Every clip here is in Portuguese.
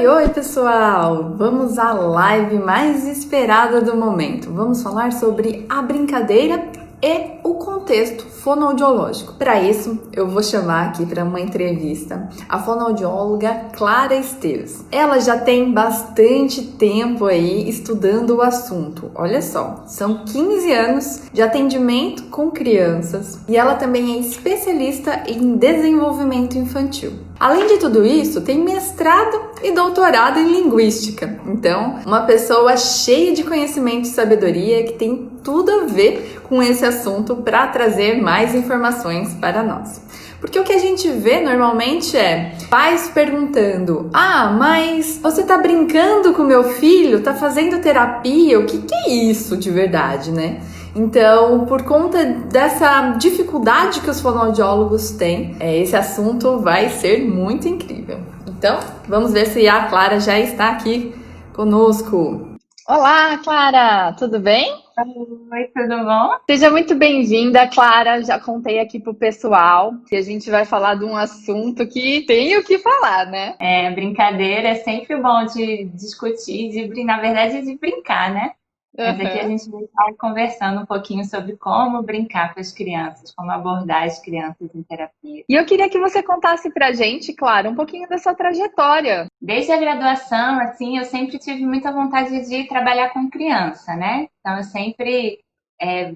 Oi, pessoal! Vamos à live mais esperada do momento. Vamos falar sobre a brincadeira e o contexto fonoaudiológico. Para isso, eu vou chamar aqui para uma entrevista a fonoaudióloga Clara Esteves. Ela já tem bastante tempo aí estudando o assunto. Olha só, são 15 anos de atendimento com crianças e ela também é especialista em desenvolvimento infantil. Além de tudo isso, tem mestrado e doutorado em linguística. Então, uma pessoa cheia de conhecimento e sabedoria que tem tudo a ver com esse assunto para trazer mais informações para nós. Porque o que a gente vê normalmente é pais perguntando: mas você tá brincando com meu filho? Tá fazendo terapia? O que é isso de verdade, né? Então, por conta dessa dificuldade que os fonoaudiólogos têm, esse assunto vai ser muito incrível. Então, vamos ver se a Clara já está aqui conosco. Olá, Clara, tudo bem? Oi, tudo bom? Seja muito bem-vinda, Clara. Já contei aqui pro pessoal que a gente vai falar de um assunto que tem o que falar, né? Brincadeira é sempre bom de discutir, na verdade, de brincar, né? Mas aqui a Uhum. gente vai estar conversando um pouquinho sobre como brincar com as crianças, como abordar as crianças em terapia. E eu queria que você contasse pra gente, Clara, um pouquinho da sua trajetória. Desde a graduação, assim, eu sempre tive muita vontade de trabalhar com criança, né? Então, eu sempre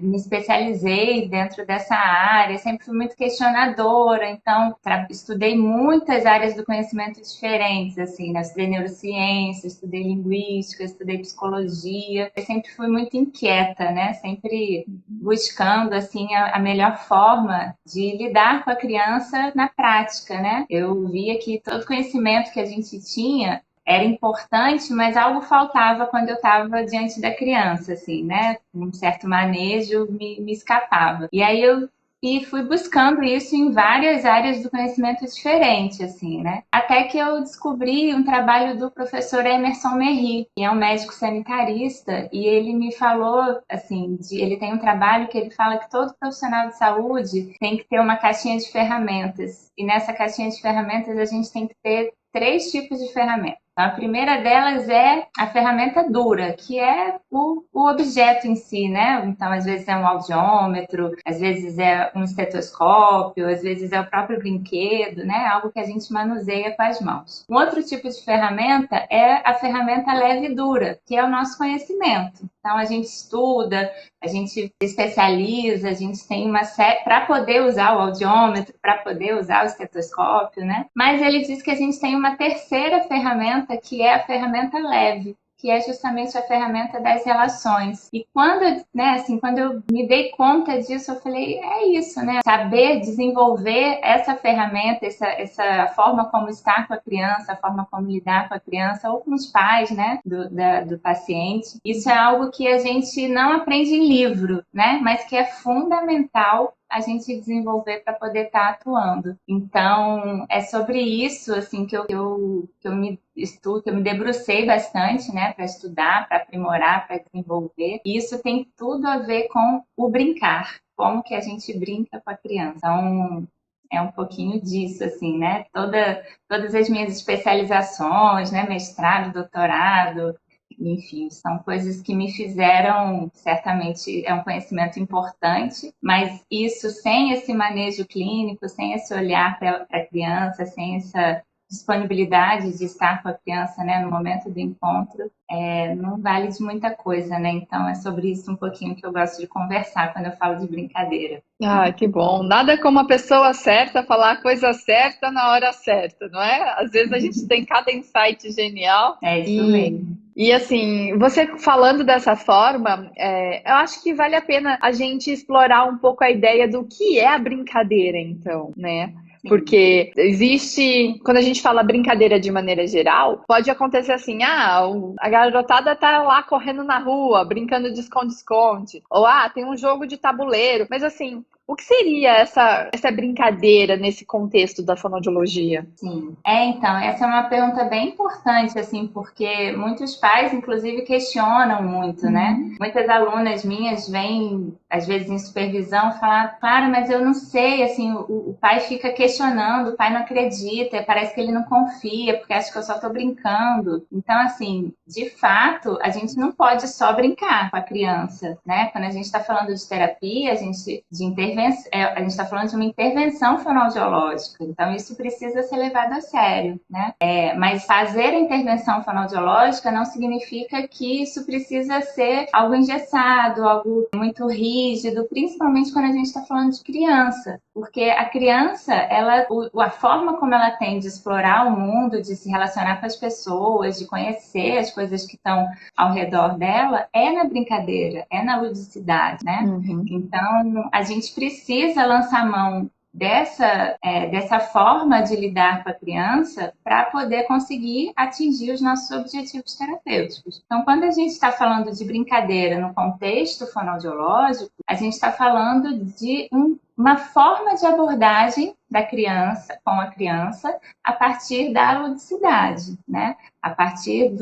me especializei dentro dessa área, sempre fui muito questionadora, então estudei muitas áreas do conhecimento diferentes, assim, né? Eu estudei neurociência, estudei linguística, estudei psicologia, eu sempre fui muito inquieta, né? Sempre buscando, assim, a melhor forma de lidar com a criança na prática, né? Eu via que todo conhecimento que a gente tinha era importante, mas algo faltava quando eu estava diante da criança, assim, né? Um certo manejo me escapava. E aí eu fui buscando isso em várias áreas do conhecimento diferente, assim, né? Até que eu descobri um trabalho do professor Emerson Merri, que é um médico sanitarista, e ele me falou, assim, ele tem um trabalho que ele fala que todo profissional de saúde tem que ter uma caixinha de ferramentas. E nessa caixinha de ferramentas a gente tem que ter 3 tipos de ferramentas. A primeira delas é a ferramenta dura, que é o objeto em si, né? Então, às vezes é um audiômetro, às vezes é um estetoscópio, às vezes é o próprio brinquedo, né? Algo que a gente manuseia com as mãos. Um outro tipo de ferramenta é a ferramenta leve e dura, que é o nosso conhecimento. Então, a gente estuda, a gente se especializa, a gente tem uma série para poder usar o audiômetro, para poder usar o estetoscópio, né? Mas ele diz que a gente tem uma terceira ferramenta que é a ferramenta leve, que é justamente a ferramenta das relações. E quando eu me dei conta disso, eu falei, é isso, né? Saber desenvolver essa ferramenta, essa forma como estar com a criança, a forma como lidar com a criança, ou com os pais, né, do paciente. Isso é algo que a gente não aprende em livro, né? Mas que é fundamental a gente desenvolver para poder estar atuando. Então, é sobre isso assim que eu me estudo, que eu me debrucei bastante, né, para estudar, para aprimorar, para desenvolver. E isso tem tudo a ver com o brincar, como que a gente brinca com a criança. Então, é um pouquinho disso, assim, né? Todas as minhas especializações, né, mestrado, doutorado, enfim, são coisas que me fizeram, certamente é um conhecimento importante, mas isso sem esse manejo clínico, sem esse olhar para a criança, sem essa disponibilidade de estar com a criança, né, no momento do encontro, não vale de muita coisa, né? Então é sobre isso um pouquinho que eu gosto de conversar quando eu falo de brincadeira. Ah, que bom. Nada como a pessoa certa falar a coisa certa na hora certa, não é? Às vezes a gente tem cada insight genial É isso e, mesmo. e assim, você falando dessa forma, eu acho que vale a pena a gente explorar um pouco a ideia do que é a brincadeira, então, né? Sim. Porque existe, quando a gente fala brincadeira de maneira geral, pode acontecer assim, a garotada tá lá correndo na rua, brincando de esconde-esconde, ou tem um jogo de tabuleiro, mas assim, O que seria essa brincadeira nesse contexto da fonoaudiologia? Sim. Então, essa é uma pergunta bem importante, assim, porque muitos pais, inclusive, questionam muito, né? Muitas alunas minhas vêm, às vezes, em supervisão, falar, Clara, mas eu não sei, assim, o pai fica questionando, o pai não acredita, parece que ele não confia, porque acha que eu só tô brincando. Então, assim, de fato, a gente não pode só brincar com a criança, né? Quando a gente está falando de terapia, a gente está falando de uma intervenção fonoaudiológica. Então, isso precisa ser levado a sério, né? Mas fazer a intervenção fonoaudiológica não significa que isso precisa ser algo engessado, algo muito rígido, principalmente quando a gente está falando de criança. Porque a criança, a forma como ela tem de explorar o mundo, de se relacionar com as pessoas, de conhecer as coisas que estão ao redor dela, é na brincadeira, é na ludicidade, né? Então, a gente precisa lançar mão dessa forma de lidar com a criança para poder conseguir atingir os nossos objetivos terapêuticos. Então, quando a gente está falando de brincadeira no contexto fonoaudiológico, a gente está falando de uma forma de abordagem da criança, com a criança, a partir da ludicidade, né? A partir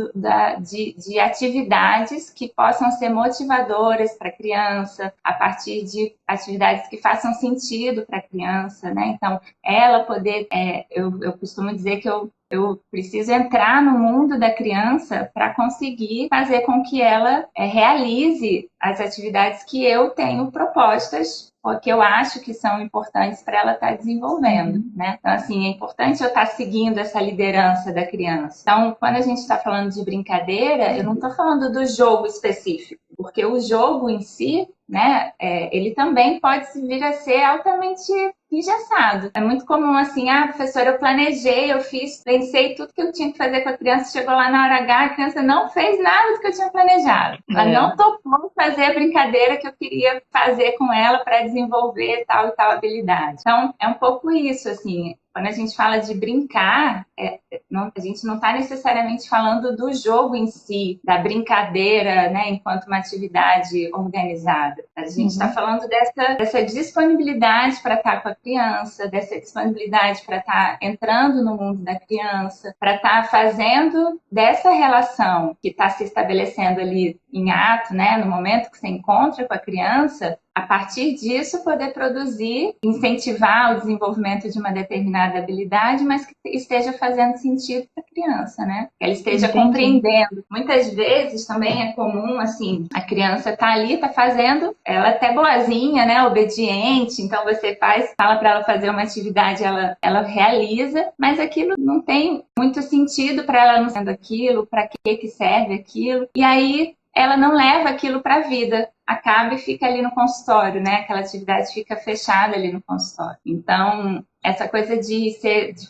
de atividades que possam ser motivadoras para a criança, a partir de atividades que façam sentido para a criança, né? Então, ela poder... eu costumo dizer que eu preciso entrar no mundo da criança para conseguir fazer com que ela realize as atividades que eu tenho propostas, ou que eu acho que são importantes para ela estar desenvolvendo, né? Então, assim, é importante eu estar seguindo essa liderança da criança. Então, quando a gente está falando de brincadeira, eu não estou falando do jogo específico, porque o jogo em si, né, ele também pode vir a ser altamente engessado. É muito comum assim, professora, eu planejei, pensei tudo que eu tinha que fazer com a criança, chegou lá na hora H, a criança não fez nada do que eu tinha planejado. Ela não topou fazer a brincadeira que eu queria fazer com ela para desenvolver tal e tal habilidade. Então, é um pouco isso, assim. Quando a gente fala de brincar, a gente não está necessariamente falando do jogo em si, da brincadeira, né, enquanto uma atividade organizada. A gente está falando dessa disponibilidade para estar com a criança, dessa disponibilidade para estar entrando no mundo da criança, para estar fazendo dessa relação que está se estabelecendo ali em ato, né, no momento que você encontra com a criança, a partir disso poder produzir, incentivar o desenvolvimento de uma determinada habilidade, mas que esteja fazendo sentido para a criança, né? Que ela esteja compreendendo. Muitas vezes também é comum, assim, a criança tá ali, tá fazendo, ela é até boazinha, né? Obediente, então você fala para ela fazer uma atividade, ela realiza, mas aquilo não tem muito sentido para ela não sendo aquilo, para que serve aquilo, e aí ela não leva aquilo para a vida, acaba e fica ali no consultório, né? Aquela atividade fica fechada ali no consultório. Então, essa coisa de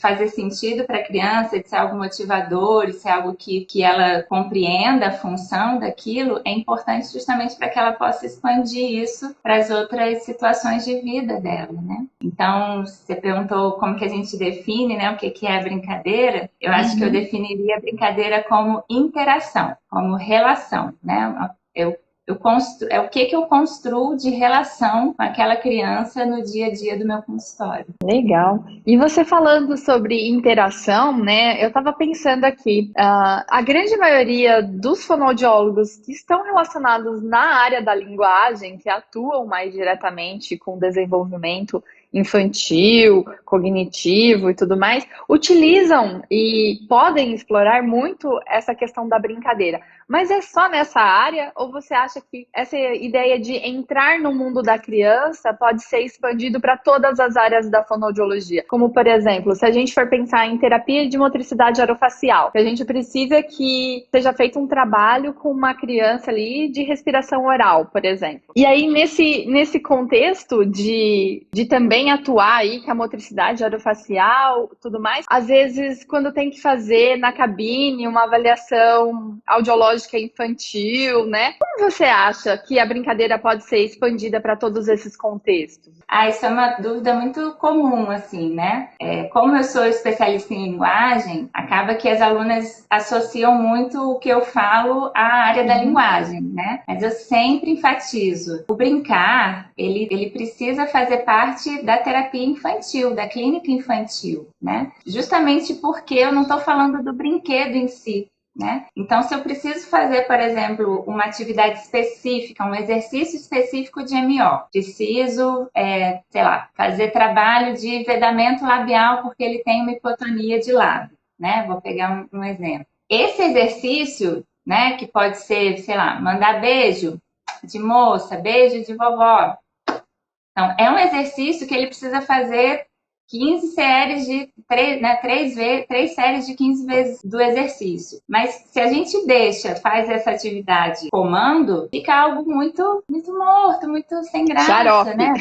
fazer sentido para a criança, de ser algo motivador, de ser algo que ela compreenda a função daquilo, é importante justamente para que ela possa expandir isso para as outras situações de vida dela, né? Então, você perguntou como que a gente define, né, o que é a brincadeira. Eu acho que eu definiria a brincadeira como interação, como relação, né? É o que eu construo de relação com aquela criança no dia a dia do meu consultório. Legal. E você falando sobre interação, né? Eu estava pensando aqui, a grande maioria dos fonoaudiólogos que estão relacionados na área da linguagem, que atuam mais diretamente com o desenvolvimento infantil, cognitivo e tudo mais, utilizam e podem explorar muito essa questão da brincadeira. Mas é só nessa área ou você acha que essa ideia de entrar no mundo da criança pode ser expandido para todas as áreas da fonoaudiologia? Como, por exemplo, se a gente for pensar em terapia de motricidade orofacial, a gente precisa que seja feito um trabalho com uma criança ali de respiração oral, por exemplo. E aí, nesse contexto de também também atuar aí com a motricidade orofacial, tudo mais. Às vezes, quando tem que fazer na cabine uma avaliação audiológica infantil, né? Como você acha que a brincadeira pode ser expandida para todos esses contextos? Isso é uma dúvida muito comum, assim, né? Como eu sou especialista em linguagem, acaba que as alunas associam muito o que eu falo à área da linguagem, né? Mas eu sempre enfatizo, o brincar, ele precisa fazer parte da terapia infantil, da clínica infantil, né? Justamente porque eu não estou falando do brinquedo em si, né? Então, se eu preciso fazer, por exemplo, uma atividade específica, um exercício específico de MO, preciso, sei lá, fazer trabalho de vedamento labial porque ele tem uma hipotonia de lábio, né? Vou pegar um exemplo. Esse exercício, né, que pode ser, sei lá, mandar beijo de moça, beijo de vovó. Então, é um exercício que ele precisa fazer 15 séries de 3 séries de 15 vezes do exercício. Mas se a gente faz essa atividade comando, fica algo muito, muito morto, muito sem graça, Xarope. né?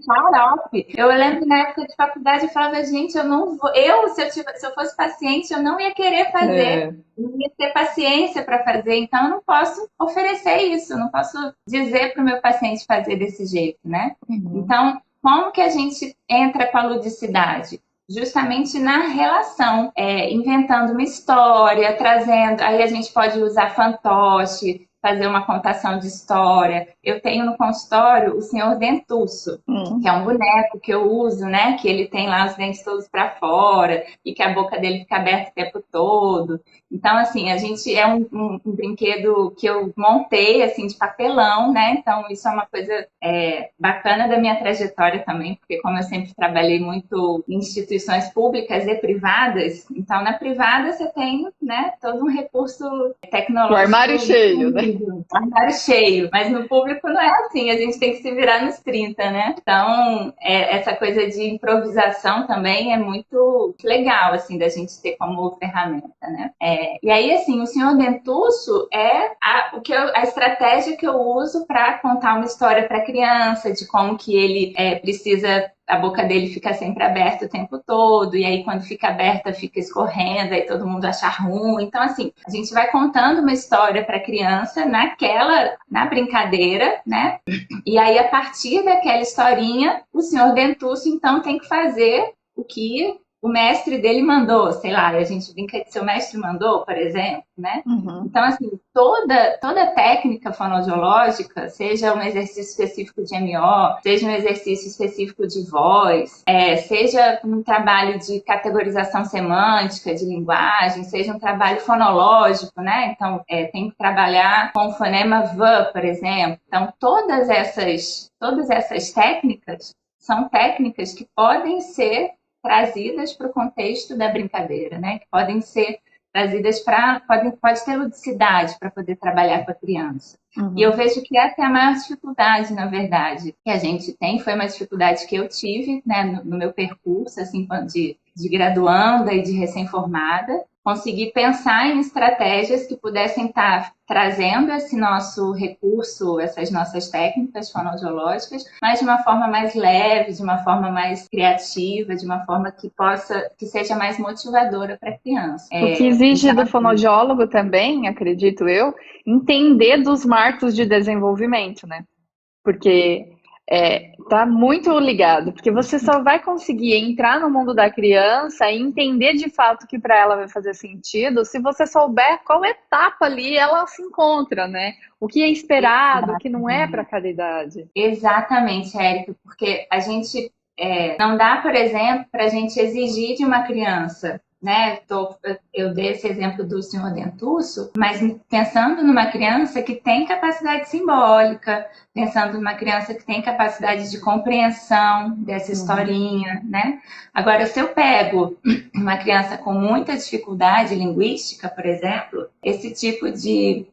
Xarope. Eu lembro na época de faculdade, eu falava, gente, eu não vou. Se eu fosse paciente, eu não ia querer fazer. Eu não ia ter paciência para fazer, então eu não posso oferecer isso, eu não posso dizer para o meu paciente fazer desse jeito, né? Então, como que a gente entra com a ludicidade? Justamente na relação, inventando uma história, trazendo. Aí a gente pode usar fantoche, fazer uma contação de história. Eu tenho no consultório o Senhor Dentuço, que é um boneco que eu uso, né? Que ele tem lá os dentes todos para fora e que a boca dele fica aberta o tempo todo. Então, assim, a gente é um brinquedo que eu montei, assim, de papelão, né? Então, isso é uma coisa bacana da minha trajetória também, porque como eu sempre trabalhei muito em instituições públicas e privadas, então, na privada você tem, né, todo um recurso tecnológico. O armário cheio, né? Armário cheio, mas no público não é assim, a gente tem que se virar nos 30, né? Então, essa coisa de improvisação também é muito legal, assim, da gente ter como ferramenta, né? E aí, assim, o Senhor Dentuço é a estratégia que eu uso para contar uma história para a criança, de como que ele precisa. A boca dele fica sempre aberta o tempo todo, e aí quando fica aberta fica escorrendo, aí todo mundo acha ruim. Então, assim, a gente vai contando uma história para a criança na brincadeira, né? E aí, a partir daquela historinha, o Senhor Dentuço, então, tem que fazer o que o mestre dele mandou, sei lá, a gente brinca de seu mestre mandou, por exemplo, né? Então, assim, toda técnica fonoaudiológica, seja um exercício específico de MO, seja um exercício específico de voz, seja um trabalho de categorização semântica, de linguagem, seja um trabalho fonológico, né? Então, tem que trabalhar com o fonema V, por exemplo. Então, todas essas técnicas são técnicas que podem ser trazidas para o contexto da brincadeira, né? Que podem ser trazidas pode ter ludicidade para poder trabalhar com a criança. E eu vejo que essa é a maior dificuldade, na verdade, que a gente tem. Foi uma dificuldade que eu tive, né, no meu percurso, assim, de graduanda e de recém-formada, conseguir pensar em estratégias que pudessem estar trazendo esse nosso recurso, essas nossas técnicas fonoaudiológicas, mas de uma forma mais leve, de uma forma mais criativa, de uma forma que seja mais motivadora para a criança. O que exige do fonoaudiólogo também, acredito eu, entender dos marcos de desenvolvimento, né? Porque tá muito ligado, porque você só vai conseguir entrar no mundo da criança e entender de fato que para ela vai fazer sentido se você souber qual etapa ali ela se encontra, né? O que é esperado, o que não é para cada idade. Exatamente, Érica, porque a gente não dá, por exemplo, para a gente exigir de uma criança, né? Eu dei esse exemplo do Senhor Dentuço, mas pensando numa criança que tem capacidade simbólica, pensando numa criança que tem capacidade de compreensão dessa historinha, né? Agora, se eu pego uma criança com muita dificuldade linguística, por exemplo, esse tipo de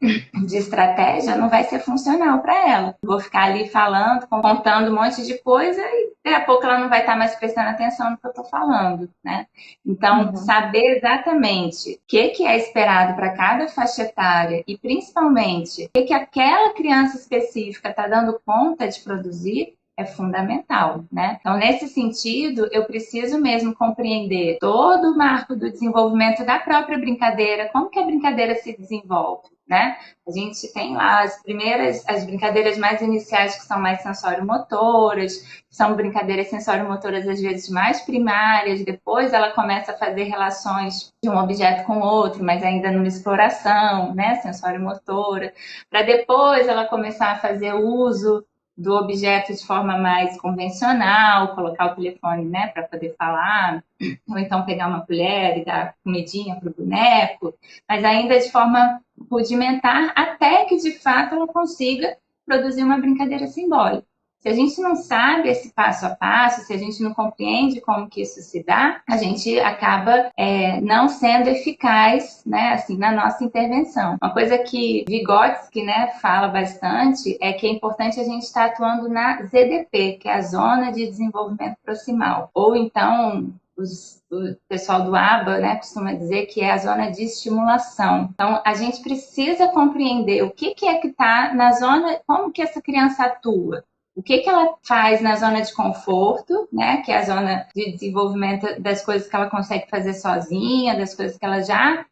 estratégia não vai ser funcional para ela. Vou ficar ali falando, contando um monte de coisa e daqui a pouco ela não vai estar mais prestando atenção no que eu estou falando, né? Então, saber exatamente o que é esperado para cada faixa etária e, principalmente, o que aquela criança específica está dando conta de produzir é fundamental, né? Então, nesse sentido, eu preciso mesmo compreender todo o marco do desenvolvimento da própria brincadeira, como que a brincadeira se desenvolve, né? A gente tem lá as brincadeiras mais iniciais que são mais sensório-motoras, são brincadeiras sensório-motoras às vezes mais primárias, depois ela começa a fazer relações de um objeto com outro, mas ainda numa exploração, né, sensório-motora, para depois ela começar a fazer uso do objeto de forma mais convencional, colocar o telefone, né, para poder falar, ou então pegar uma colher e dar comidinha para o boneco, mas ainda de forma rudimentar, até que de fato ela consiga produzir uma brincadeira simbólica. Se a gente não sabe esse passo a passo, se a gente não compreende como que isso se dá, a gente acaba não sendo eficaz, né, assim, na nossa intervenção. Uma coisa que Vygotsky, né, fala bastante é que é importante a gente estar atuando na ZDP, que é a Zona de Desenvolvimento Proximal. Ou então, o pessoal do ABA, né, costuma dizer que é a zona de estimulação. Então, a gente precisa compreender o que é que está na zona, como que essa criança atua. O que ela faz na zona de conforto, né? Que é a zona de desenvolvimento das coisas que ela consegue fazer sozinha, das coisas que ela já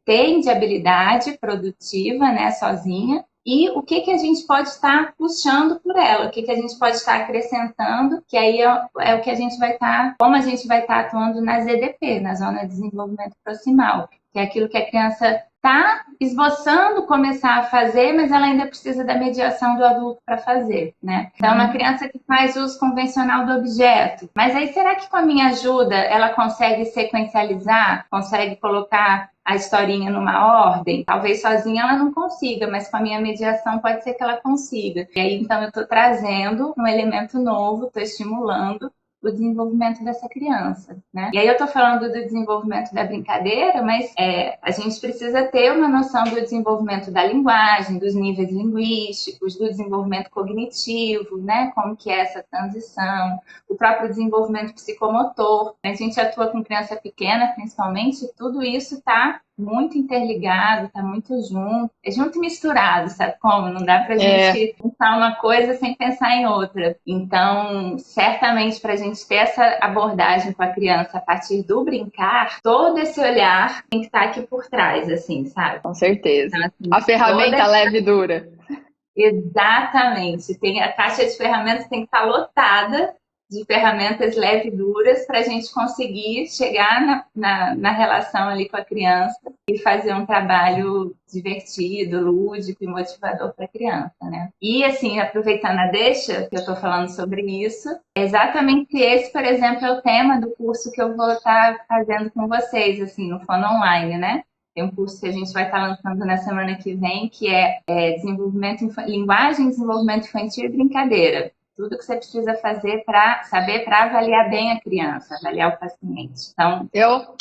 tem de habilidade produtiva, né? Sozinha. E o que a gente pode estar puxando por ela, o que a gente pode estar acrescentando, que aí é o que a gente vai estar, como a gente vai estar atuando na ZDP, na Zona de Desenvolvimento Proximal, que é aquilo que a criança está esboçando começar a fazer, mas ela ainda precisa da mediação do adulto para fazer, né? Então, uma criança que faz uso convencional do objeto, mas aí será que com a minha ajuda ela consegue sequencializar, consegue colocar a historinha numa ordem? Talvez sozinha ela não consiga, mas com a minha mediação pode ser que ela consiga. E aí, então, eu estou trazendo um elemento novo, estou estimulando o desenvolvimento dessa criança, né? E aí eu tô falando do desenvolvimento da brincadeira, mas a gente precisa ter uma noção do desenvolvimento da linguagem, dos níveis linguísticos, do desenvolvimento cognitivo, né? Como que é essa transição, o próprio desenvolvimento psicomotor. A gente atua com criança pequena, principalmente, tudo isso tá muito interligado, tá muito junto. É junto e misturado, sabe como? Não dá pra gente pensar uma coisa sem pensar em outra. Então, certamente, pra gente ter essa abordagem com a criança a partir do brincar, todo esse olhar tem que estar aqui por trás, assim, sabe? Com certeza. Então, assim, A ferramenta leve e dura. Exatamente. A caixa de ferramentas tem que estar lotada de ferramentas leve e duras para a gente conseguir chegar na relação ali com a criança e fazer um trabalho divertido, lúdico e motivador para a criança, né? E assim, aproveitando a deixa que eu estou falando sobre isso, exatamente esse, por exemplo, é o tema do curso que eu vou estar fazendo com vocês, assim, no Fono Online, né? Tem um curso que a gente vai estar lançando na semana que vem, que é linguagem, desenvolvimento infantil e brincadeira. Tudo que você precisa fazer para saber, para avaliar bem a criança, avaliar o paciente. Então, eu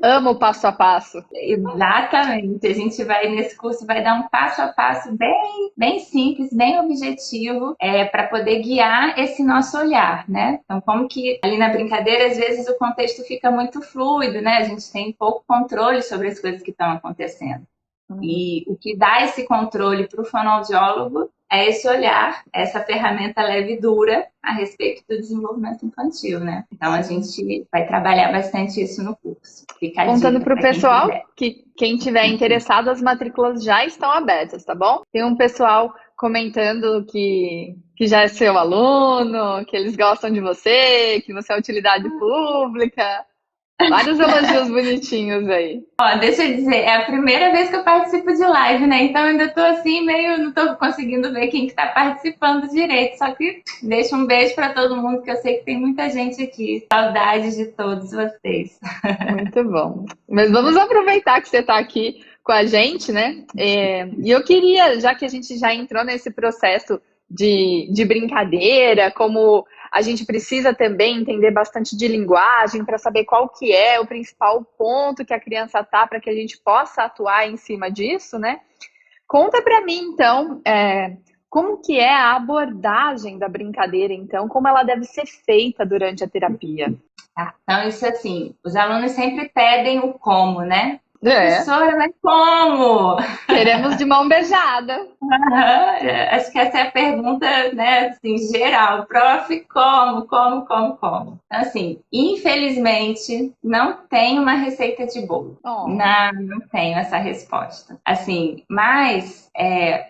amo o passo a passo. Exatamente. A gente nesse curso, vai dar um passo a passo bem, bem simples, bem objetivo, para poder guiar esse nosso olhar, né? Então, como que ali na brincadeira, às vezes o contexto fica muito fluido, né? A gente tem pouco controle sobre as coisas que estão acontecendo. E o que dá esse controle para o fonoaudiólogo é esse olhar, essa ferramenta leve e dura a respeito do desenvolvimento infantil, né? Então, a gente vai trabalhar bastante isso no curso. Fica contando para o pessoal que quem tiver interessado, as matrículas já estão abertas, tá bom? Tem um pessoal comentando que já é seu aluno, que eles gostam de você, que você é utilidade pública. Vários elogios bonitinhos aí. Ó, deixa eu dizer, é a primeira vez que eu participo de live, né? Então ainda tô assim, não tô conseguindo ver quem que tá participando direito. Só que deixa um beijo para todo mundo, que eu sei que tem muita gente aqui. Saudades de todos vocês. Muito bom. Mas vamos aproveitar que você tá aqui com a gente, né? E eu queria, já que a gente já entrou nesse processo de brincadeira, como a gente precisa também entender bastante de linguagem para saber qual que é o principal ponto que a criança tá, para que a gente possa atuar em cima disso, né? Conta para mim, então, como que é a abordagem da brincadeira, então, como ela deve ser feita durante a terapia? Então, isso assim, os alunos sempre pedem o como, né? É, Professora, mas como? queremos de mão beijada. Acho que essa é a pergunta, né, assim, geral. Prof, como? Então, assim, infelizmente, não tem uma receita de bolo. Oh. Não tenho essa resposta. Assim, mas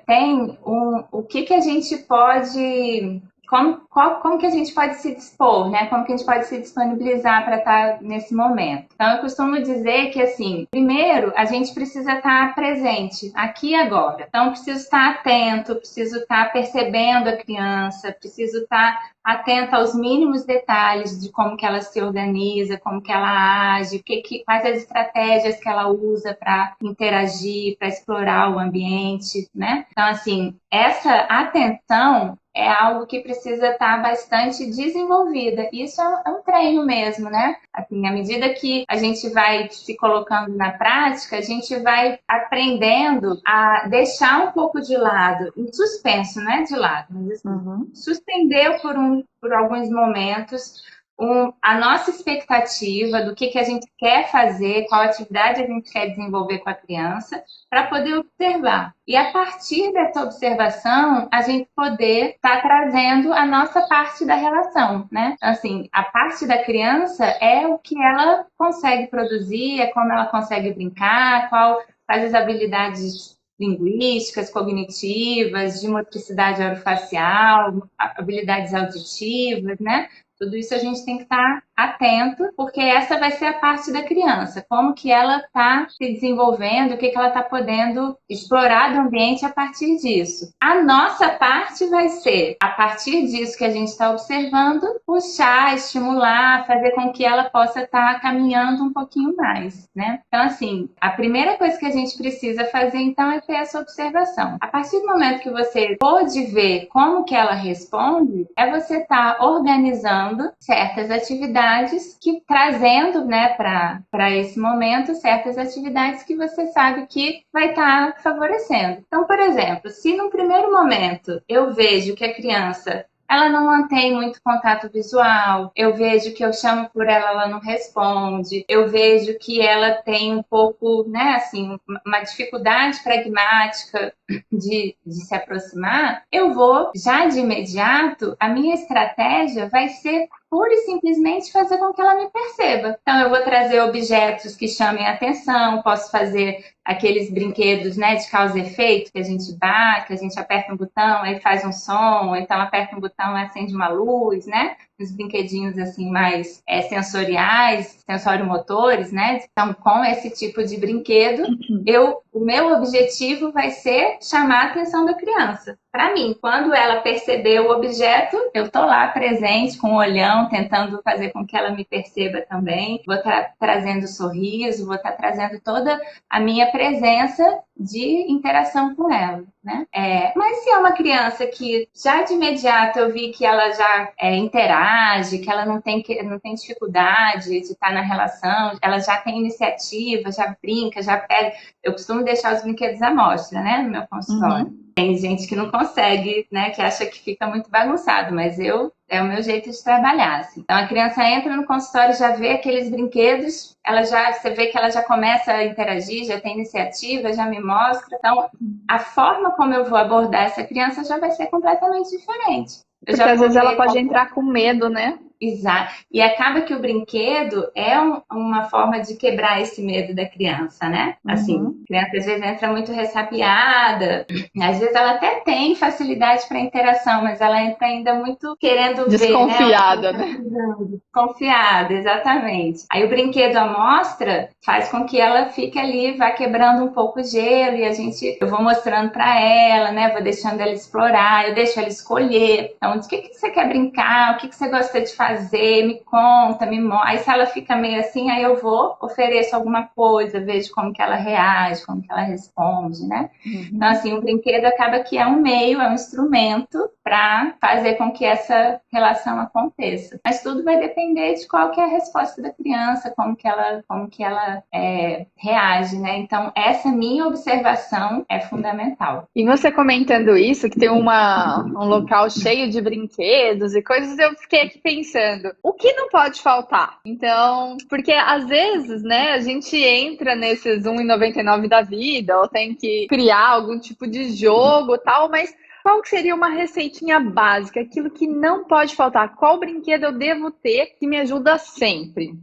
tem o que a gente pode como que a gente pode se dispor, né? Como que a gente pode se disponibilizar para estar nesse momento? Então, eu costumo dizer que, assim, primeiro, a gente precisa estar presente aqui e agora. Então, preciso estar atento, preciso estar percebendo a criança, preciso estar atenta aos mínimos detalhes de como que ela se organiza, como que ela age, quais as estratégias que ela usa para interagir, para explorar o ambiente, né? Então, assim, essa atenção é algo que precisa estar bastante desenvolvida. Isso é um treino mesmo, né? Assim, à medida que a gente vai se colocando na prática, a gente vai aprendendo a deixar um pouco de lado, em suspenso, não é de lado, mas assim, suspender por alguns momentos a nossa expectativa do que a gente quer fazer, qual atividade a gente quer desenvolver com a criança, para poder observar. E a partir dessa observação, a gente poder estar trazendo a nossa parte da relação, né? Assim, a parte da criança é o que ela consegue produzir, é como ela consegue brincar, quais as habilidades linguísticas, cognitivas, de motricidade orofacial, habilidades auditivas, né? Tudo isso a gente tem que estar atento, porque essa vai ser a parte da criança, como que ela está se desenvolvendo, o que ela está podendo explorar do ambiente a partir disso. A nossa parte vai ser, a partir disso que a gente está observando, puxar, estimular, fazer com que ela possa estar caminhando um pouquinho mais, né? Então, assim, a primeira coisa que a gente precisa fazer, então, é ter essa observação. A partir do momento que você pode ver como que ela responde, é você estar organizando certas atividades que trazendo, né, para esse momento certas atividades que você sabe que vai estar favorecendo. Então, por exemplo, se no primeiro momento eu vejo que a criança ela não mantém muito contato visual, eu vejo que eu chamo por ela não responde, eu vejo que ela tem um pouco, né, assim, uma dificuldade pragmática de se aproximar, eu vou, já de imediato, a minha estratégia vai ser pura e simplesmente fazer com que ela me perceba. Então, eu vou trazer objetos que chamem a atenção, posso fazer aqueles brinquedos, né, de causa e efeito, que a gente bate, que a gente aperta um botão, aí faz um som, ou então aperta um botão e acende uma luz, né? Os brinquedinhos assim mais sensoriais, sensorimotores, né? Então, com esse tipo de brinquedo, o meu objetivo vai ser chamar a atenção da criança. Para mim, quando ela perceber o objeto, eu tô lá presente com o olhão, tentando fazer com que ela me perceba também. Vou estar trazendo sorriso, vou estar trazendo toda a minha presença de interação com ela, né? Mas se é uma criança que já de imediato eu vi que ela já interage, que ela não tem dificuldade de estar na relação, ela já tem iniciativa, já brinca, já pega. Eu costumo deixar os brinquedos à mostra, né, no meu consultório. Tem gente que não consegue, né, que acha que fica muito bagunçado, mas é o meu jeito de trabalhar, assim. Então, a criança entra no consultório, já vê aqueles brinquedos, você vê que ela já começa a interagir, já tem iniciativa, já me mostra. Então, a forma como eu vou abordar essa criança já vai ser completamente diferente. Porque às vezes ela pode entrar com medo, né? Exato. E acaba que o brinquedo é uma forma de quebrar esse medo da criança, né? Assim, a criança às vezes entra muito ressabiada, às vezes ela até tem facilidade para interação, mas ela entra ainda muito querendo desconfiada, ver, né? Desconfiada, exatamente. Aí o brinquedo à mostra faz com que ela fique ali, vá quebrando um pouco o gelo e eu vou mostrando para ela, né? Vou deixando ela explorar, eu deixo ela escolher. Então, de que você quer brincar? O que você gosta de fazer? Me conta, me mostra. Aí se ela fica meio assim, aí eu vou, ofereço alguma coisa, vejo como que ela reage, como que ela responde, né? Então, assim, o brinquedo acaba que é um meio, é um instrumento para fazer com que essa relação aconteça. Mas tudo vai depender de qual que é a resposta da criança, como que ela reage, né? Então, essa minha observação é fundamental. E você comentando isso, que tem um local cheio de brinquedos e coisas, eu fiquei aqui pensando pensando, o que não pode faltar? Então, porque às vezes, né, a gente entra nesses 1,99 da vida, ou tem que criar algum tipo de jogo e tal, mas qual que seria uma receitinha básica? Aquilo que não pode faltar? Qual brinquedo eu devo ter que me ajuda sempre?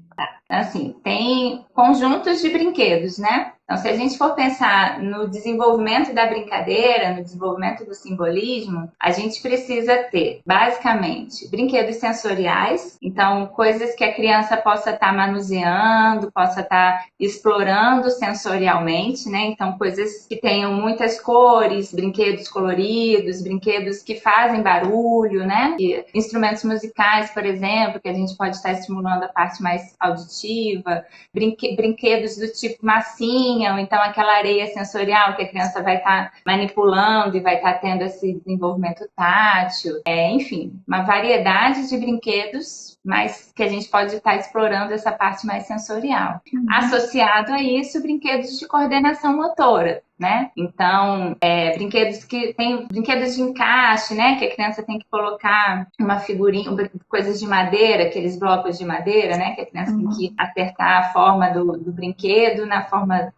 Assim, tem conjuntos de brinquedos, né? Então, se a gente for pensar no desenvolvimento da brincadeira, no desenvolvimento do simbolismo, a gente precisa ter, basicamente, brinquedos sensoriais, então, coisas que a criança possa estar manuseando, possa estar explorando sensorialmente, né? Então, coisas que tenham muitas cores, brinquedos coloridos, brinquedos que fazem barulho, né? E instrumentos musicais, por exemplo, que a gente pode estar estimulando a parte mais auditiva, brinquedos do tipo massinha, ou então aquela areia sensorial que a criança vai estar manipulando e vai estar tendo esse desenvolvimento tátil. Enfim, uma variedade de brinquedos, mas que a gente pode estar explorando essa parte mais sensorial. Associado a isso, brinquedos de coordenação motora, né? Então, brinquedos de encaixe, né? Que a criança tem que colocar uma figurinha, coisas de madeira, aqueles blocos de madeira, né? Que a criança tem que acertar a forma do brinquedo na forma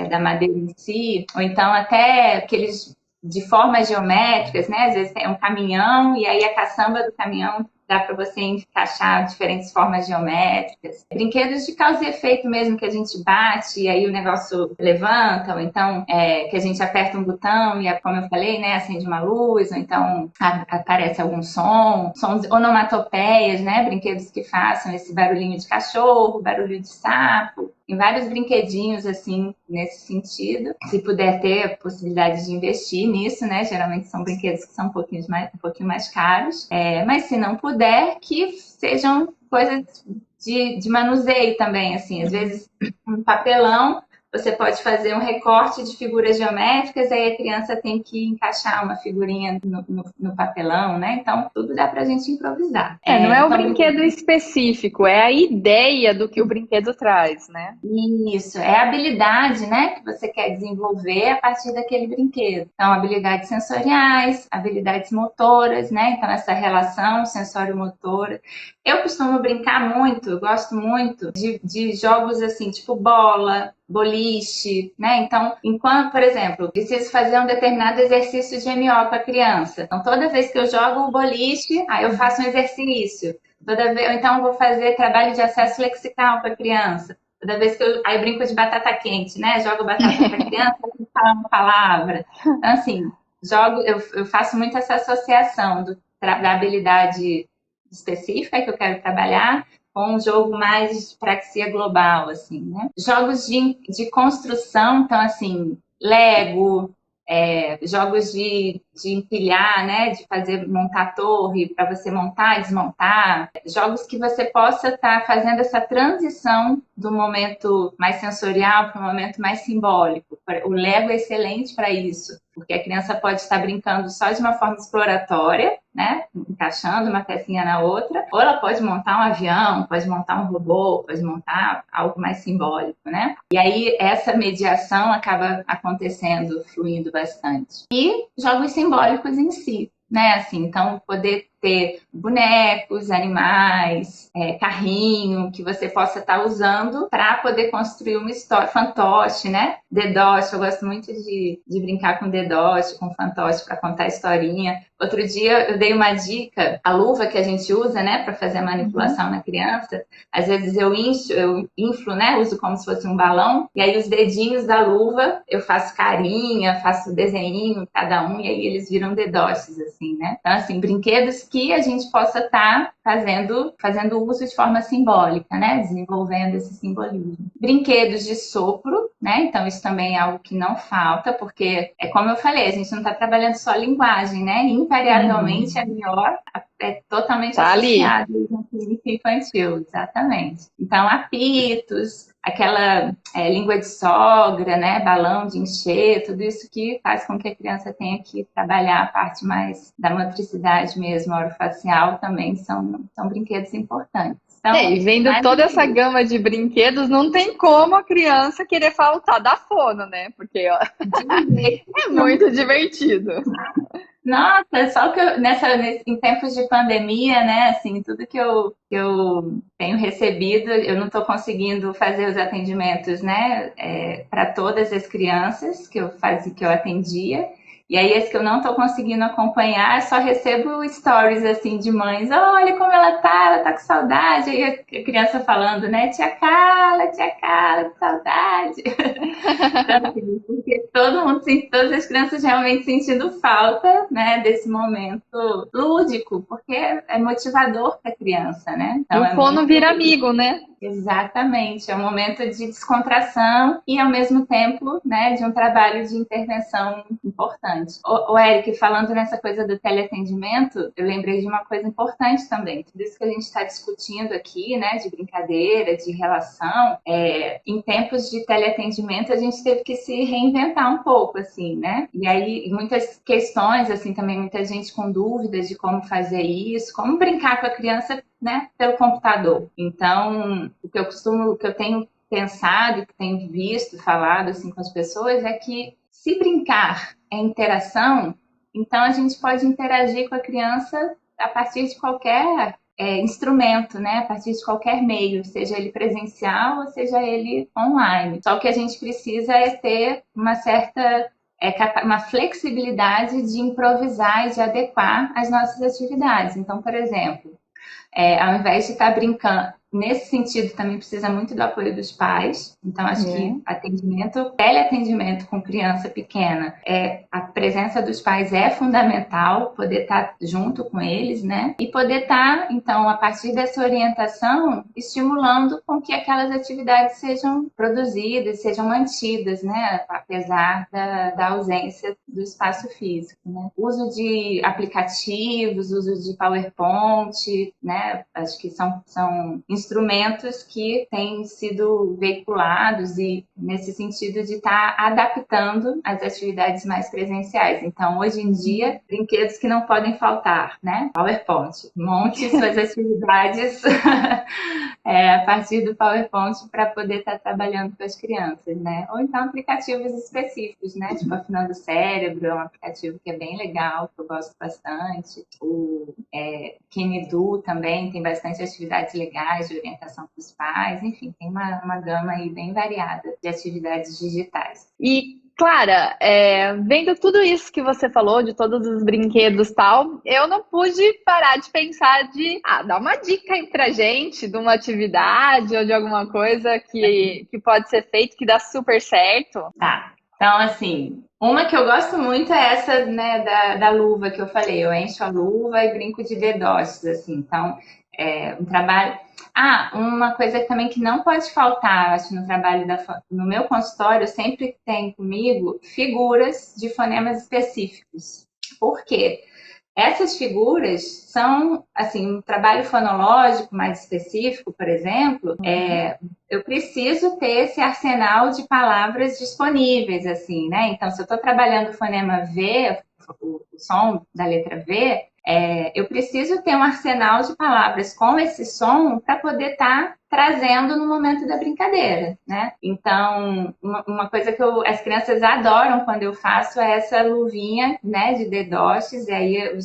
da madeira em si, ou então até aqueles de formas geométricas, né? Às vezes tem um caminhão e aí a caçamba do caminhão dá para você encaixar diferentes formas geométricas. Brinquedos de causa e efeito mesmo, que a gente bate e aí o negócio levanta, ou então que a gente aperta um botão e, como eu falei, né, acende uma luz, ou então aparece algum sons onomatopeias, né, brinquedos que façam esse barulhinho de cachorro, barulho de sapo. Tem vários brinquedinhos, assim, nesse sentido. Se puder ter a possibilidade de investir nisso, né? Geralmente são brinquedos que são um pouquinho mais caros. Mas se não puder, que sejam coisas de manuseio também, assim. Às vezes, um papelão, você pode fazer um recorte de figuras geométricas, aí a criança tem que encaixar uma figurinha no papelão, né? Então, tudo dá pra gente improvisar. Não é o então, brinquedo específico, é a ideia do que o brinquedo traz, né? Isso, é a habilidade, né, que você quer desenvolver a partir daquele brinquedo. Então, habilidades sensoriais, habilidades motoras, né? Então, essa relação sensório-motora. Eu costumo brincar muito, eu gosto muito de jogos assim, tipo bola, boliche, né? Então, enquanto, por exemplo, preciso fazer um determinado exercício de MO com a criança. Então, toda vez que eu jogo o boliche, aí eu faço um exercício. Toda vez, ou então eu vou fazer trabalho de acesso lexical para a criança. Toda vez que aí eu brinco de batata quente, né? Jogo batata para a criança e fala uma palavra. Então, assim, eu faço muito essa associação da habilidade específica que eu quero trabalhar com um jogo mais de praxia global, assim, né? Jogos de construção, então, assim, Lego, jogos de empilhar, né? De montar torre para você montar e desmontar. Jogos que você possa estar fazendo essa transição do momento mais sensorial para o momento mais simbólico. O Lego é excelente para isso, porque a criança pode estar brincando só de uma forma exploratória, né? Encaixando uma pecinha na outra, ou ela pode montar um avião, pode montar um robô, pode montar algo mais simbólico, né? E aí essa mediação acaba acontecendo, fluindo bastante. E jogos simbólicos em si, né? Assim, então, poder ter bonecos, animais, carrinho, que você possa estar usando para poder construir uma história. Fantoche, né? Dedoche, eu gosto muito de brincar com dedoche, com fantoche para contar historinha. Outro dia eu dei uma dica, a luva que a gente usa, né, para fazer a manipulação na criança. Às vezes eu inflo, né, uso como se fosse um balão, e aí os dedinhos da luva eu faço carinha, faço desenho, cada um, e aí eles viram dedoches, assim, né? Então, assim, brinquedos que a gente possa estar fazendo uso de forma simbólica, né? Desenvolvendo esse simbolismo. Brinquedos de sopro, né? Então, isso também é algo que não falta, porque, como eu falei, a gente não está trabalhando só a linguagem, né? Invariavelmente, a melhor é totalmente associada ao público infantil, exatamente. Então, apitos, aquela língua de sogra, né, balão de encher, tudo isso que faz com que a criança tenha que trabalhar a parte mais da motricidade mesmo, orofacial, também são brinquedos importantes. Então, e vendo toda essa gama de brinquedos, não tem como a criança querer faltar da fono, né? Porque é muito divertido. Nossa, só que em tempos de pandemia, né, assim, tudo que eu tenho recebido, eu não estou conseguindo fazer os atendimentos, né, para todas as crianças que eu atendia. E aí, esse que eu não estou conseguindo acompanhar, só recebo stories, assim, de mães. Olha como ela tá com saudade. Aí a criança falando, né, tia Carla, que saudade. Então, assim, porque todo mundo, todas as crianças realmente sentindo falta, né, desse momento lúdico, porque é motivador para a criança, né? E Então o é fono muito vira amigo, né? exatamente, é um momento de descontração e ao mesmo tempo, né, de um trabalho de intervenção importante. O Eric, falando nessa coisa do teleatendimento, eu lembrei de uma coisa importante também. Tudo isso que a gente está discutindo aqui, né, de brincadeira, de relação, em tempos de teleatendimento a gente teve que se reinventar um pouco, assim, né? E aí muitas questões, assim, também muita gente com dúvidas de como fazer isso, como brincar com a criança, né, pelo computador. Então, o que eu tenho pensado, que tenho visto, falado assim com as pessoas é que se brincar é interação, então a gente pode interagir com a criança a partir de qualquer instrumento, né? A partir de qualquer meio, seja ele presencial ou seja ele online. Só que a gente precisa ter uma certa uma flexibilidade de improvisar e de adequar as nossas atividades. Então, por exemplo, ao invés de estar brincando, nesse sentido também precisa muito do apoio dos pais. Então, acho que teleatendimento com criança pequena, a presença dos pais é fundamental, poder estar junto com eles, né? E poder estar, então, a partir dessa orientação, estimulando com que aquelas atividades sejam produzidas, sejam mantidas, né? Apesar da ausência do espaço físico, né? Uso de aplicativos, uso de PowerPoint, né? Acho que são instrumentos que têm sido veiculados e nesse sentido de estar adaptando as atividades mais presenciais. Então, hoje em dia, brinquedos que não podem faltar, né? PowerPoint. Monte suas atividades a partir do PowerPoint para poder estar trabalhando com as crianças, né? Ou então aplicativos específicos, né? Tipo Afinando o Cérebro, é um aplicativo que é bem legal, que eu gosto bastante. O Kinidu também tem bastante atividades legais de orientação para os pais. Enfim, tem uma gama aí bem variada de atividades digitais. E, Clara, vendo tudo isso que você falou, de todos os brinquedos e tal, eu não pude parar de pensar dar uma dica aí pra gente de uma atividade ou de alguma coisa que pode ser feito, que dá super certo. Tá. Então, assim, uma que eu gosto muito é essa, né, da luva que eu falei. Eu encho a luva e brinco de dedós, assim. Então, um trabalho... uma coisa também que não pode faltar, acho, no trabalho no meu consultório, sempre tem comigo figuras de fonemas específicos. Por quê? Essas figuras são, assim, um trabalho fonológico mais específico, por exemplo, eu preciso ter esse arsenal de palavras disponíveis, assim, né? Então, se eu estou trabalhando o fonema V, o som da letra V, eu preciso ter um arsenal de palavras com esse som para poder estar trazendo no momento da brincadeira, né? Então, uma coisa que as crianças adoram quando eu faço é essa luvinha, né, de dedoches, e aí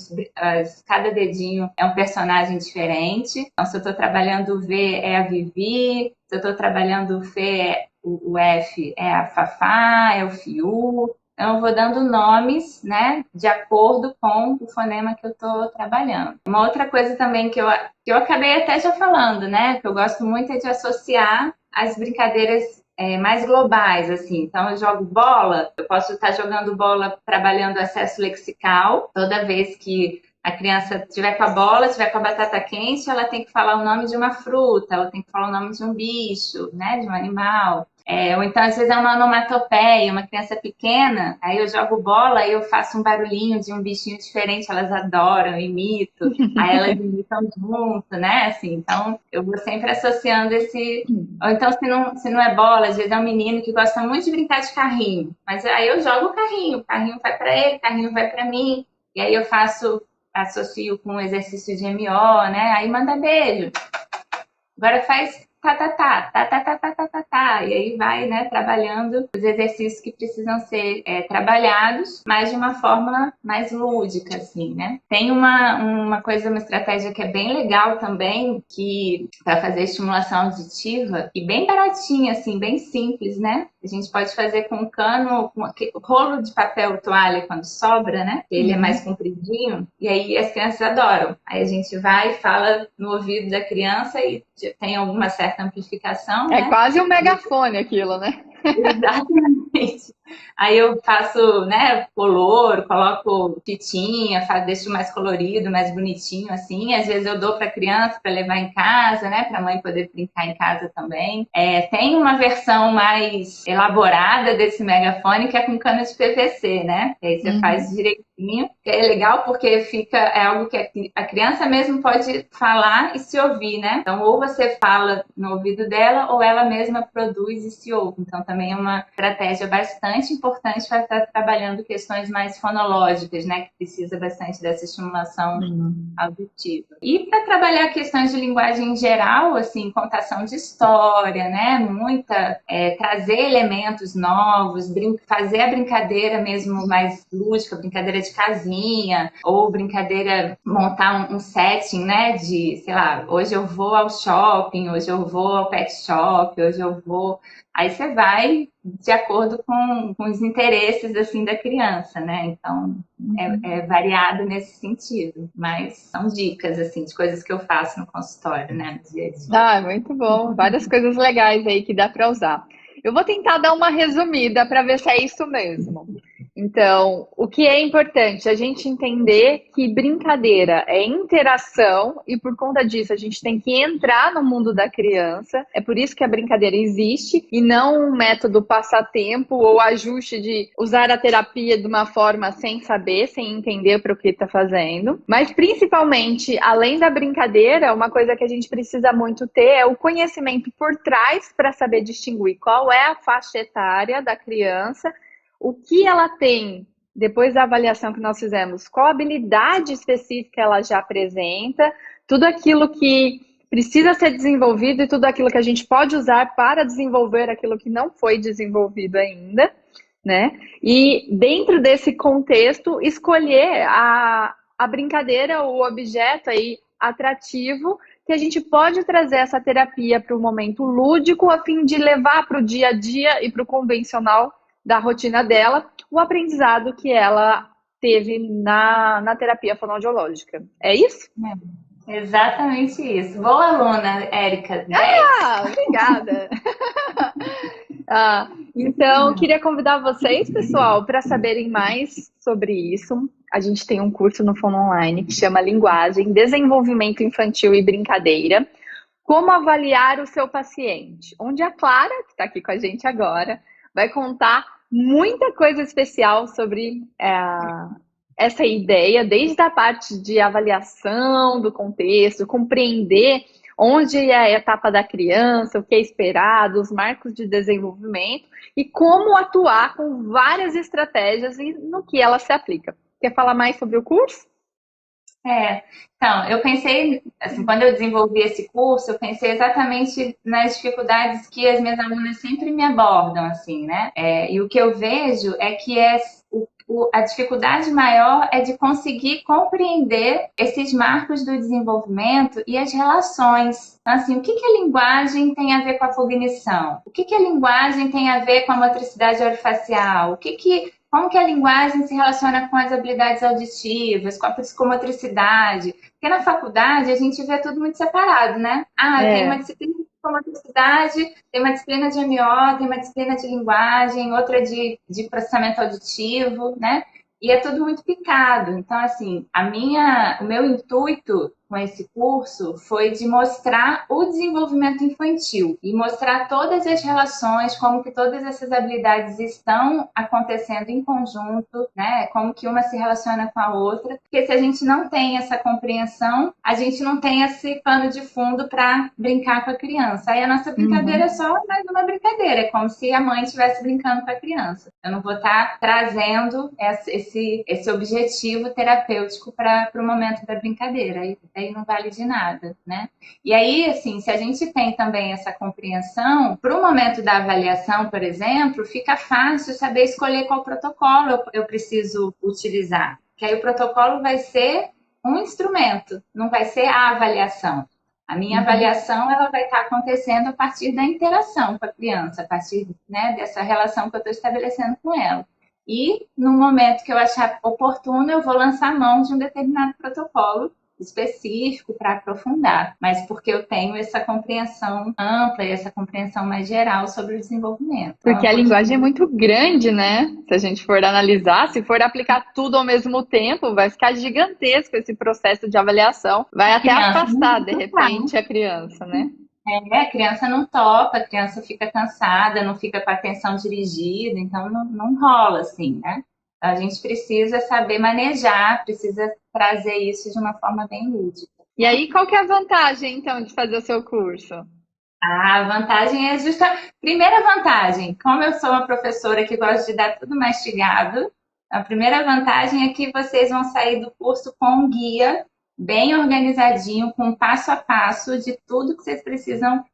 cada dedinho é um personagem diferente. Então, se eu estou trabalhando o V, é a Vivi, se eu estou trabalhando o F, o F é a Fafá, é o Fiu. Então, eu vou dando nomes, né, de acordo com o fonema que eu estou trabalhando. Uma outra coisa também que eu acabei até já falando, né, que eu gosto muito é de associar as brincadeiras mais globais, assim. Então, eu jogo bola, eu posso estar jogando bola trabalhando acesso lexical. Toda vez que a criança tiver com a bola, tiver com a batata quente, ela tem que falar o nome de uma fruta, ela tem que falar o nome de um bicho, né, de um animal. Ou então, às vezes, é uma onomatopeia, uma criança pequena, aí eu jogo bola e eu faço um barulhinho de um bichinho diferente, elas adoram, eu imito, aí elas imitam junto, né? Assim, então, eu vou sempre associando esse... Ou então, se não é bola, às vezes é um menino que gosta muito de brincar de carrinho, mas aí eu jogo o carrinho vai para ele, o carrinho vai para mim, e aí eu associo com o exercício de MO, né? Aí manda beijo. Agora faz tá, tá, tá, tá, tá, tá, tá, tá, tá, tá. E aí vai, né, trabalhando os exercícios que precisam ser trabalhados, mas de uma forma mais lúdica, assim, né? Tem uma coisa, uma estratégia que é bem legal também, que para fazer estimulação auditiva, e bem baratinha, assim, bem simples, né? A gente pode fazer com um cano, com rolo de papel toalha quando sobra, né? Ele é mais compridinho, e aí as crianças adoram. Aí a gente vai e fala no ouvido da criança e tem alguma certa amplificação, É né? quase um megafone aquilo, né? Exatamente. Aí eu faço, né, color, coloco fitinha, deixo mais colorido, mais bonitinho, assim. Às vezes eu dou para criança para levar em casa, né, para a mãe poder brincar em casa também. Tem uma versão mais elaborada desse megafone que é com cano de PVC, né? E aí você faz direitinho. Que é legal porque é algo que a criança mesmo pode falar e se ouvir, né? Então, ou você fala no ouvido dela, ou ela mesma produz e se ouve. Então, também é uma estratégia bastante importante para estar trabalhando questões mais fonológicas, né? Que precisa bastante dessa estimulação auditiva. E para trabalhar questões de linguagem em geral, assim, contação de história, né? Trazer elementos novos, fazer a brincadeira mesmo mais lúdica, brincadeira de casinha, ou brincadeira, montar um setting, né? De, sei lá, hoje eu vou ao shopping, hoje eu vou ao pet shop, hoje eu vou... Aí você vai de acordo com os interesses, assim, da criança, né? Então, é variado nesse sentido. Mas são dicas, assim, de coisas que eu faço no consultório, né? No dia a dia. Ah, muito bom. Várias coisas legais aí que dá para usar. Eu vou tentar dar uma resumida para ver se é isso mesmo. Então, o que é importante? A gente entender que brincadeira é interação e por conta disso a gente tem que entrar no mundo da criança. É por isso que a brincadeira existe e não um método passatempo ou ajuste de usar a terapia de uma forma sem saber, sem entender para o que está fazendo. Mas principalmente, além da brincadeira, uma coisa que a gente precisa muito ter é o conhecimento por trás para saber distinguir qual é a faixa etária da criança, o que ela tem, depois da avaliação que nós fizemos, qual habilidade específica ela já apresenta, tudo aquilo que precisa ser desenvolvido e tudo aquilo que a gente pode usar para desenvolver aquilo que não foi desenvolvido ainda, né? E dentro desse contexto, escolher a brincadeira, o objeto aí atrativo, que a gente pode trazer essa terapia para o momento lúdico, a fim de levar para o dia a dia e para o convencional da rotina dela, o aprendizado que ela teve na terapia fonoaudiológica. É isso? Exatamente isso. Boa aluna, Érica. 10. Obrigada! Então, queria convidar vocês, pessoal, para saberem mais sobre isso. A gente tem um curso no Fono Online que chama Linguagem, Desenvolvimento Infantil e Brincadeira. Como avaliar o seu paciente? Onde a Clara, que está aqui com a gente agora, vai contar muita coisa especial sobre essa ideia, desde a parte de avaliação do contexto, compreender onde é a etapa da criança, o que é esperado, os marcos de desenvolvimento e como atuar com várias estratégias e no que ela se aplica. Quer falar mais sobre o curso? Então, eu pensei, assim, quando eu desenvolvi esse curso, eu pensei exatamente nas dificuldades que as minhas alunas sempre me abordam, assim, né? E o que eu vejo é que a dificuldade maior é de conseguir compreender esses marcos do desenvolvimento e as relações. Então, assim, o que a linguagem tem a ver com a cognição? O que a linguagem tem a ver com a motricidade orofacial? Como que a linguagem se relaciona com as habilidades auditivas, com a psicomotricidade? Porque na faculdade a gente vê tudo muito separado, né? Tem uma disciplina de psicomotricidade, tem uma disciplina de MO, tem uma disciplina de linguagem, outra de processamento auditivo, né? E é tudo muito picado. Então, assim, o meu intuito com esse curso foi de mostrar o desenvolvimento infantil e mostrar todas as relações, como que todas essas habilidades estão acontecendo em conjunto, né? Como que uma se relaciona com a outra. Porque se a gente não tem essa compreensão, a gente não tem esse pano de fundo para brincar com a criança. Aí a nossa brincadeira é só mais uma brincadeira, é como se a mãe estivesse brincando com a criança. Eu não vou estar trazendo esse objetivo terapêutico para o momento da brincadeira. aí não vale de nada, né? E aí, assim, se a gente tem também essa compreensão, para o momento da avaliação, por exemplo, fica fácil saber escolher qual protocolo eu preciso utilizar. Que aí o protocolo vai ser um instrumento, não vai ser a avaliação. A minha avaliação ela vai estar acontecendo a partir da interação com a criança, a partir, né, dessa relação que eu estou estabelecendo com ela. E no momento que eu achar oportuno, eu vou lançar mão de um determinado protocolo específico para aprofundar, mas porque eu tenho essa compreensão ampla e essa compreensão mais geral sobre o desenvolvimento. Porque a linguagem é muito grande, né? Se a gente for analisar, se for aplicar tudo ao mesmo tempo, vai ficar gigantesco esse processo de avaliação. Vai até afastar, de repente, a criança, né? A criança não topa, a criança fica cansada, não fica com a atenção dirigida, então não rola assim, né? A gente precisa saber manejar, precisa trazer isso de uma forma bem lúdica. E aí, qual que é a vantagem, então, de fazer o seu curso? A vantagem é justa. Primeira vantagem, como eu sou uma professora que gosta de dar tudo mastigado, a primeira vantagem é que vocês vão sair do curso com um guia bem organizadinho, com passo a passo de tudo que vocês precisam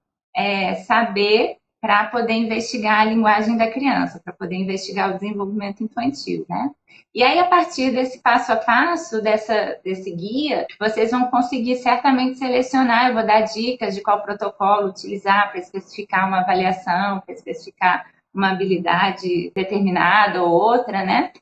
saber para poder investigar a linguagem da criança, para poder investigar o desenvolvimento infantil, né? E aí, a partir desse passo a passo, desse guia, vocês vão conseguir certamente selecionar, eu vou dar dicas de qual protocolo utilizar para especificar uma avaliação, para especificar uma habilidade determinada ou outra, né?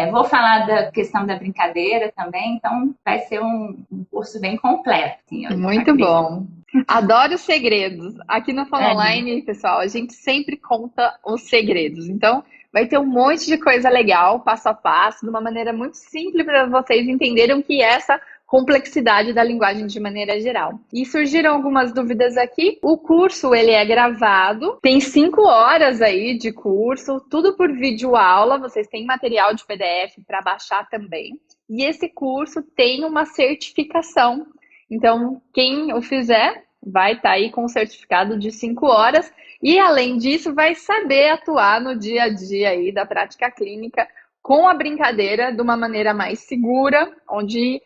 Vou falar da questão da brincadeira também, então vai ser um curso bem completo. Assim, muito bom. Adoro os segredos. Aqui no Fono Online, pessoal, a gente sempre conta os segredos. Então, vai ter um monte de coisa legal, passo a passo, de uma maneira muito simples para vocês entenderem o que é essa complexidade da linguagem de maneira geral. E surgiram algumas dúvidas aqui. O curso, ele é gravado, tem 5 horas aí de curso, tudo por vídeo aula, vocês têm material de PDF para baixar também. E esse curso tem uma certificação. Então, quem o fizer vai estar aí com um certificado de 5 horas e, além disso, vai saber atuar no dia a dia aí da prática clínica com a brincadeira de uma maneira mais segura, onde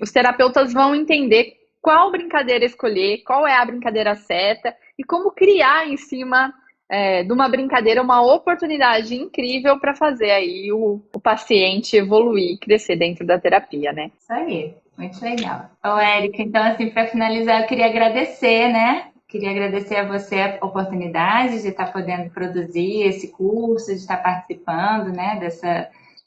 os terapeutas vão entender qual brincadeira escolher, qual é a brincadeira certa e como criar em cima de uma brincadeira uma oportunidade incrível para fazer aí o paciente evoluir, crescer dentro da terapia, né? Isso aí, muito legal. Ô, Érica, então, assim, para finalizar, eu queria agradecer, né? Queria agradecer a você a oportunidade de estar podendo produzir esse curso, de estar participando, né,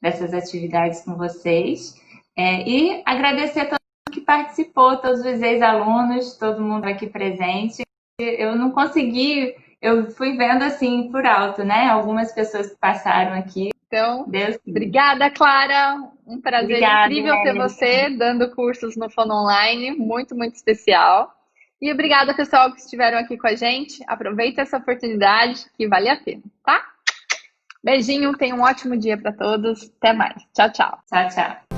dessas atividades com vocês. E agradecer a todo mundo que participou, todos os ex-alunos, todo mundo aqui presente. Eu não consegui, eu fui vendo assim por alto, né? Algumas pessoas que passaram aqui. Então, obrigada, Clara. Um prazer incrível ter você dando cursos no Fono Online, muito, muito especial. E obrigada, pessoal, que estiveram aqui com a gente. Aproveita essa oportunidade que vale a pena, tá? Beijinho, tenha um ótimo dia para todos. Até mais. Tchau, tchau. Tchau, tchau.